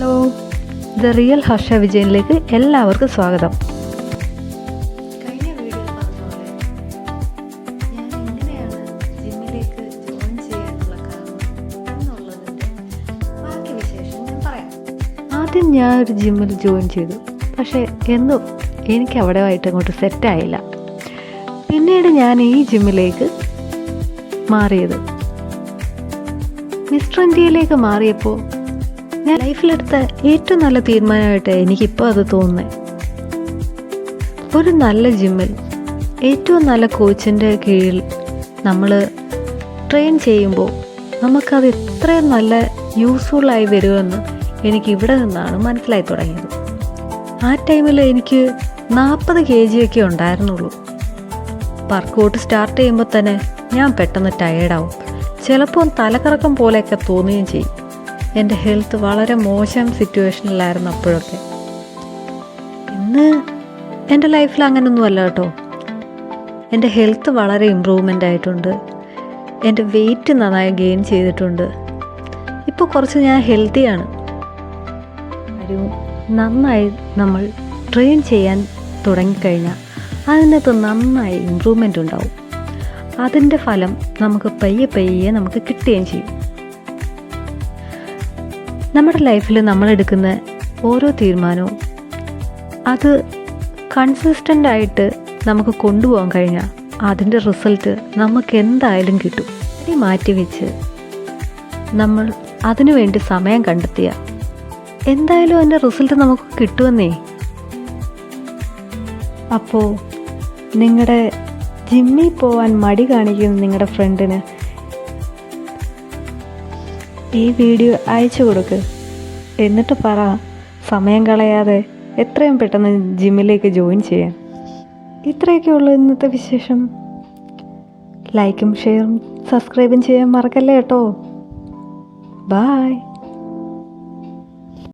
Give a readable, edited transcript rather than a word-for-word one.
Hello, the real Harsh വിജയനിലേക്ക് എല്ലാവർക്കും സ്വാഗതം. കഴിഞ്ഞ വീഡിയോയിൽ പറഞ്ഞ പോലെ ഞാൻ എങ്ങനെയാണ് ജിമ്മിലേക്ക് ജോയിൻ ചെയ്യാനുള്ള കാരണം എന്നുള്ളതിൻ്റെ ബാക്കി വിശേഷം ഞാൻ പറയാം. ആദ്യം ഞാൻ ഒരു ജിമ്മിൽ ജോയിൻ ചെയ്തു. പക്ഷേ എന്നും എനിക്ക് അവിടെ ആയിട്ട് അങ്ങോട്ട് സെറ്റായില്ല. പിന്നീട് ഞാൻ ഈ ജിമ്മിലേക്ക് മാറിയത് മിസ്റ്റർ ഇന്ത്യയിലേക്ക് മാറിയപ്പോൾ ഞാൻ ലൈഫിലെടുത്ത ഏറ്റവും നല്ല തീരുമാനമായിട്ട് എനിക്കിപ്പോൾ അത് തോന്നുന്നത്. ഒരു നല്ല ജിമ്മിൽ ഏറ്റവും നല്ല കോച്ചിൻ്റെ കീഴിൽ നമ്മൾ ട്രെയിൻ ചെയ്യുമ്പോൾ നമുക്കത് എത്രയും നല്ല യൂസ്ഫുള്ളായി വരുമെന്ന് എനിക്കിവിടെ നിന്നാണ് മനസ്സിലായി തുടങ്ങിയത്. ആ ടൈമിൽ എനിക്ക് 40 kg ഒക്കെ ഉണ്ടായിരുന്നുള്ളൂ. വർക്കൗട്ട് സ്റ്റാർട്ട് ചെയ്യുമ്പോൾ തന്നെ ഞാൻ പെട്ടെന്ന് ടയേർഡാവും. ചിലപ്പോൾ തലകറക്കം പോലെയൊക്കെ തോന്നുകയും ചെയ്യും. എൻ്റെ ഹെൽത്ത് വളരെ മോശം സിറ്റുവേഷനിലായിരുന്നു അപ്പോഴൊക്കെ. ഇന്ന് എൻ്റെ ലൈഫിൽ അങ്ങനെയൊന്നുമല്ല കേട്ടോ. എൻ്റെ ഹെൽത്ത് വളരെ ഇമ്പ്രൂവ്മെൻ്റ് ആയിട്ടുണ്ട്. എൻ്റെ വെയിറ്റ് നന്നായി ഗെയിൻ ചെയ്തിട്ടുണ്ട്. ഇപ്പോൾ കുറച്ച് ഞാൻ ഹെൽത്തിയാണ്. നന്നായി നമ്മൾ ട്രെയിൻ ചെയ്യാൻ തുടങ്ങിക്കഴിഞ്ഞാൽ അതിനകത്ത് നന്നായി ഇമ്പ്രൂവ്മെൻ്റ് ഉണ്ടാവും. അതിൻ്റെ ഫലം നമുക്ക് പയ്യെ പയ്യെ നമുക്ക് കിട്ടുകയും ചെയ്യും. നമ്മുടെ ലൈഫിൽ നമ്മളെടുക്കുന്ന ഓരോ തീരുമാനവും അത് കൺസിസ്റ്റൻ്റ് ആയിട്ട് നമുക്ക് കൊണ്ടുപോകാൻ കഴിഞ്ഞാൽ അതിൻ്റെ റിസൾട്ട് നമുക്ക് എന്തായാലും കിട്ടും. ഇത് മാറ്റി വെച്ച് നമ്മൾ അതിനു വേണ്ടി സമയം കണ്ടെത്തിയ എന്തായാലും അതിൻ്റെ റിസൾട്ട് നമുക്ക് കിട്ടുമെന്നേ. അപ്പോൾ നിങ്ങളുടെ ജിമ്മിൽ പോകാൻ മടി കാണിക്കുന്ന നിങ്ങളുടെ ഫ്രണ്ടിന് ഈ വീഡിയോ അയച്ചു കൊടുക്ക്. എന്നിട്ട് പറ, സമയം കളയാതെ എത്രയും പെട്ടെന്ന് ജിമ്മിലേക്ക് ജോയിൻ ചെയ്യാൻ. ഇത്രയൊക്കെ ഉള്ളൂ ഇന്നത്തെ വിശേഷം. ലൈക്കും ഷെയറും സബ്സ്ക്രൈബും ചെയ്യാൻ മറക്കല്ലേ കേട്ടോ. ബായ്.